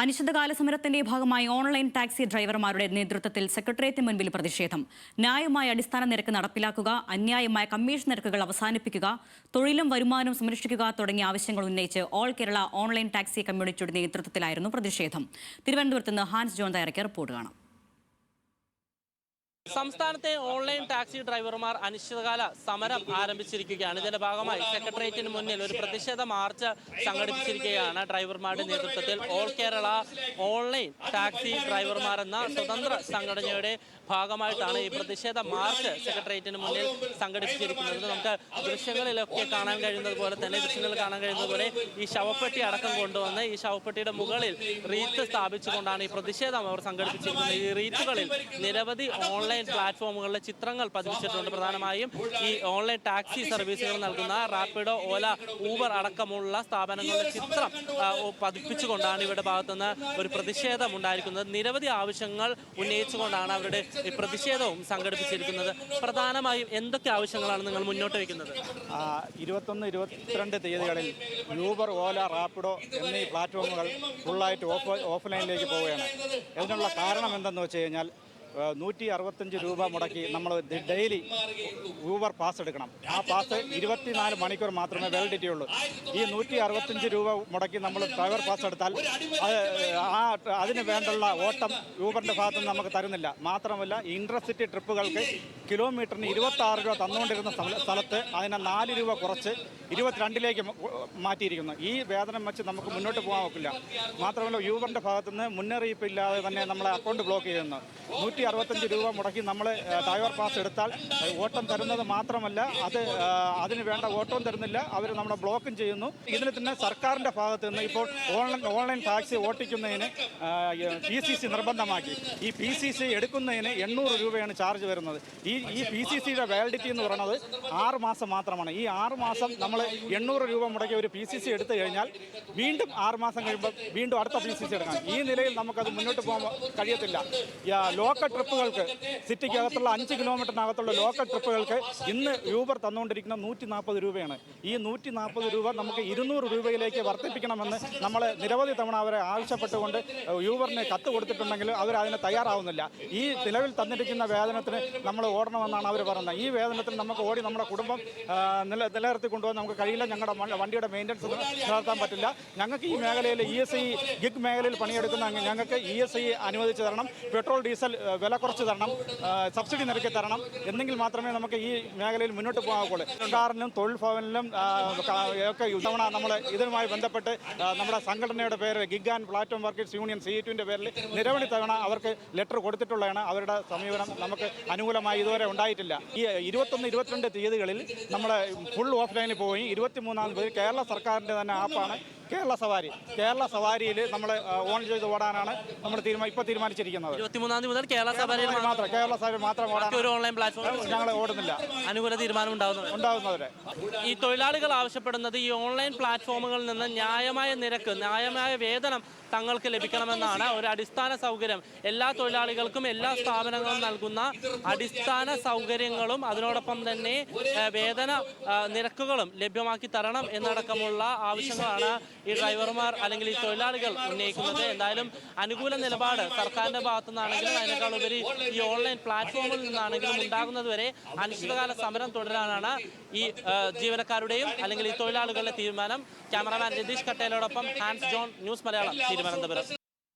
അനിശ്ചിതകാല സമരത്തിന്റെ ഭാഗമായി ഓൺലൈൻ ടാക്സി ഡ്രൈവർമാരുടെ നേതൃത്വത്തിൽ സെക്രട്ടേറിയറ്റിന് മുൻപിൽ പ്രതിഷേധം. ന്യായമായ അടിസ്ഥാന നിരക്ക് നടപ്പിലാക്കുക, അന്യായമായ കമ്മീഷൻ നിരക്കുകൾ അവസാനിപ്പിക്കുക, തൊഴിലും വരുമാനവും സംരക്ഷിക്കുക തുടങ്ങിയ ആവശ്യങ്ങൾ ഉന്നയിച്ച് ഓൾ കേരള ഓൺലൈൻ ടാക്സി കമ്മ്യൂണിറ്റിയുടെ നേതൃത്വത്തിലായിരുന്നു പ്രതിഷേധം. തിരുവനന്തപുരത്ത് നിന്ന് ഹാൻസ് ജോൺ തയ്യാറാക്കിയ റിപ്പോർട്ട് കാണാം. സംസ്ഥാനത്തെ ഓൺലൈൻ ടാക്സി ഡ്രൈവർമാർ അനിശ്ചിതകാല സമരം ആരംഭിച്ചിരിക്കുകയാണ്. ഇതിന്റെ ഭാഗമായി സെക്രട്ടേറിയറ്റിന് മുന്നിൽ ഒരു പ്രതിഷേധ മാർച്ച് സംഘടിപ്പിച്ചിരിക്കുകയാണ്. ഡ്രൈവർമാരുടെ നേതൃത്വത്തിൽ ഓൾ കേരള ഓൺലൈൻ ടാക്സി ഡ്രൈവർമാർ എന്ന സ്വതന്ത്ര സംഘടനയുടെ ഭാഗമായിട്ടാണ് ഈ പ്രതിഷേധ മാർച്ച് സെക്രട്ടേറിയറ്റിന് മുന്നിൽ സംഘടിപ്പിച്ചിരിക്കുന്നത്. നമുക്ക് ദൃശ്യങ്ങളിലൊക്കെ കാണാൻ കഴിയുന്നത് പോലെ തന്നെ ഈ ശവപ്പെട്ടി അടക്കം കൊണ്ടുവന്ന് ഈ ശവപ്പെട്ടിയുടെ മുകളിൽ റീത്ത് സ്ഥാപിച്ചുകൊണ്ടാണ് ഈ പ്രതിഷേധം അവർ സംഘടിപ്പിച്ചിരിക്കുന്നത്. ഈ റീത്തുകളിൽ നിരവധി ഓൺലൈൻ പ്ലാറ്റ്ഫോമുകളിലെ ചിത്രങ്ങൾ പതിപ്പിച്ചിട്ടുണ്ട്. പ്രധാനമായും ഈ ഓൺലൈൻ ടാക്സി സർവീസുകൾ നൽകുന്ന റാപ്പിഡോ, ഓല, ഊബർ അടക്കമുള്ള സ്ഥാപനങ്ങളുടെ ചിത്രം പതിപ്പിച്ചുകൊണ്ടാണ് ഇവരുടെ ഭാഗത്തുനിന്ന് ഒരു പ്രതിഷേധം ഉണ്ടായിരിക്കുന്നത്. നിരവധി ആവശ്യങ്ങൾ ഉന്നയിച്ചുകൊണ്ടാണ് അവരുടെ ഈ പ്രതിഷേധവും സംഘടിപ്പിച്ചിരിക്കുന്നത്. പ്രധാനമായും എന്തൊക്കെ ആവശ്യങ്ങളാണ് നിങ്ങൾ മുന്നോട്ട് വയ്ക്കുന്നത്? 21, 22 തീയതികളിൽ യൂബർ, ഓല, റാപ്പിഡോ എന്നീ പ്ലാറ്റ്ഫോമുകൾ ഫുള്ളായിട്ട് ഓഫ്ലൈനിലേക്ക് പോവുകയാണ്. ഇതിനുള്ള കാരണം എന്തെന്ന് വെച്ച് കഴിഞ്ഞാൽ 165 രൂപ മുടക്കി നമ്മൾ ഡെയിലി ഊബർ പാസ് എടുക്കണം. ആ പാസ് 24 മണിക്കൂർ മാത്രമേ വാലിഡിറ്റി ഉള്ളൂ. ഈ 165 രൂപ മുടക്കി നമ്മൾ ഡ്രൈവർ പാസ് എടുത്താൽ അതിന് വേണ്ടുള്ള ഓട്ടം ഊബറിൻ്റെ ഭാഗത്ത് നിന്ന് നമുക്ക് തരുന്നില്ല. മാത്രമല്ല, ഇൻട്രസിറ്റി ട്രിപ്പുകൾക്ക് കിലോമീറ്ററിന് 26 രൂപ തന്നുകൊണ്ടിരുന്ന സ്ഥലത്ത് അതിനെ 4 രൂപ കുറച്ച് 22ലേക്ക് മാറ്റിയിരിക്കുന്നു. ഈ വേതനം വെച്ച് നമുക്ക് മുന്നോട്ട് പോകാൻ ഒക്കില്ല. മാത്രമല്ല, യൂബറിൻ്റെ ഭാഗത്തുനിന്ന് മുന്നറിയിപ്പില്ലാതെ തന്നെ നമ്മളെ അക്കൗണ്ട് ബ്ലോക്ക് ചെയ്യുന്നു. 165 രൂപ മുടക്കി നമ്മൾ ഡ്രൈവർ പാസ് എടുത്താൽ ഓട്ടം തരുന്നത് മാത്രമല്ല, അതിന് വേണ്ട ഓട്ടവും തരുന്നില്ല, അവർ നമ്മളെ ബ്ലോക്കും ചെയ്യുന്നു. ഇതിന് തന്നെ സർക്കാരിൻ്റെ ഭാഗത്ത് നിന്ന് ഇപ്പോൾ ഓൺലൈൻ ടാക്സി ഓട്ടിക്കുന്നതിന് PCC നിർബന്ധമാക്കി. ഈ PCC എടുക്കുന്നതിന് 800 രൂപയാണ് ചാർജ് വരുന്നത്. ഈ PCCയുടെ വാലിഡിറ്റി എന്ന് പറയുന്നത് 6 മാസം മാത്രമാണ്. ഈ 6 മാസം നമ്മൾ 800 രൂപ മുടക്കി ഒരു PCC എടുത്തു കഴിഞ്ഞാൽ വീണ്ടും 6 മാസം കഴിയുമ്പോൾ വീണ്ടും അടുത്ത PCC എടുക്കണം. ഈ നിലയിൽ നമുക്കത് മുന്നോട്ട് പോകാൻ കഴിയത്തില്ല. ലോക്കൽ ട്രിപ്പുകൾക്ക്, സിറ്റിക്കകത്തുള്ള 5 കിലോമീറ്ററിനകത്തുള്ള ലോക്കൽ ട്രിപ്പുകൾക്ക് ഇന്ന് യൂബർ തന്നുകൊണ്ടിരിക്കുന്ന 140 രൂപയാണ്. ഈ 140 രൂപ നമുക്ക് 200 രൂപയിലേക്ക് വർദ്ധിപ്പിക്കണമെന്ന് നമ്മൾ നിരവധി തവണ അവരെ ആവശ്യപ്പെട്ടുകൊണ്ട് യൂബറിന് കത്ത് കൊടുത്തിട്ടുണ്ടെങ്കിൽ അവരതിന് തയ്യാറാവുന്നില്ല. ഈ നിലവിൽ തന്നിരിക്കുന്ന വേതനത്തിന് നമ്മൾ ഓടണമെന്നാണ് അവർ പറയുന്നത്. ഈ വേതനത്തിന് നമുക്ക് ഓടി നമ്മുടെ കുടുംബം നിലനിർത്തി കൊണ്ടുപോകാൻ നമുക്ക് കഴിയില്ല. ഞങ്ങളുടെ വണ്ടിയുടെ മെയിൻ്റനൻസ് നടത്താൻ പറ്റില്ല. ഞങ്ങൾക്ക് ഈ മേഖലയിൽ ESI ഗിഗ് മേഖലയിൽ പണിയെടുക്കുന്ന ഞങ്ങൾക്ക് ESI അനുവദിച്ച് തരണം, പെട്രോൾ ഡീസൽ വില കുറച്ച് തരണം, സബ്സിഡി നിരക്കി തരണം. എന്നെങ്കിൽ മാത്രമേ നമുക്ക് ഈ മേഖലയിൽ മുന്നോട്ട് പോകാവുള്ളൂ. സർക്കാരിനും തൊഴിൽ ഭവനിലും ഒക്കെ ഇത്തവണ നമ്മൾ ഇതുമായി ബന്ധപ്പെട്ട് നമ്മുടെ സംഘടനയുടെ പേര് gig and platform workers union CE2ൻ്റെ പേരിൽ നിരവധി തവണ അവർക്ക് ലെറ്റർ കൊടുത്തിട്ടുള്ളതാണ്. അവരുടെ സമീപനം നമുക്ക് അനുകൂലമായി ഇതുവരെ ഉണ്ടായിട്ടില്ല. ഈ 21, 22 തീയതികളിൽ നമ്മൾ ഫുൾ ഓഫ്ലൈനിൽ പോയി 23-ാം തീയതി കേരള സർക്കാരിൻ്റെ തന്നെ ആപ്പാണ് കേരള സവാരിയിൽ നമ്മൾ ഓൺ ചെയ്ത് ഓടാനാണ് നമ്മൾ തീരുമാനിച്ചിരിക്കുന്നത്. 23-ാം തീയതി മുതൽ കേരള സവാരി മാത്രം ഓടാൻ ഒരു ഓൺലൈൻ പ്ലാറ്റ്ഫോം ഞങ്ങൾ ഓടുന്നില്ല. അനുകൂല തീരുമാനം ഉണ്ടാവുന്നവരെ ഈ തൊഴിലാളികൾ ആവശ്യപ്പെടുന്നത് ഈ ഓൺലൈൻ പ്ലാറ്റ്ഫോമുകളിൽ നിന്ന് ന്യായമായ നിരക്ക്, ന്യായമായ വേതനം തങ്ങൾക്ക് ലഭിക്കണമെന്നാണ്. ഒരു അടിസ്ഥാന സൗകര്യം, എല്ലാ തൊഴിലാളികൾക്കും എല്ലാ സ്ഥാപനങ്ങളും നൽകുന്ന അടിസ്ഥാന സൗകര്യങ്ങളും അതിനോടൊപ്പം തന്നെ വേതന നിരക്കുകളും ലഭ്യമാക്കി തരണം എന്നടക്കമുള്ള ആവശ്യങ്ങളാണ് ഈ ഡ്രൈവർമാർ അല്ലെങ്കിൽ ഈ തൊഴിലാളികൾ ഉന്നയിക്കുന്നത്. എന്തായാലും അനുകൂല നിലപാട് സർക്കാരിൻ്റെ ഭാഗത്തു നിന്നാണെങ്കിലും അതിനേക്കാൾ ഉപരി ഈ ഓൺലൈൻ പ്ലാറ്റ്ഫോമിൽ നിന്നാണെങ്കിലും ഉണ്ടാകുന്നതുവരെ അനിശ്ചിതകാല സമരം തുടരാനാണ് ഈ ജീവനക്കാരുടെയും അല്ലെങ്കിൽ ഈ തൊഴിലാളികളുടെ തീരുമാനം. ക്യാമറാമാൻ രതീഷ് കട്ടേലോടൊപ്പം Hans John, news Malayalam, Thiruvananthapuram.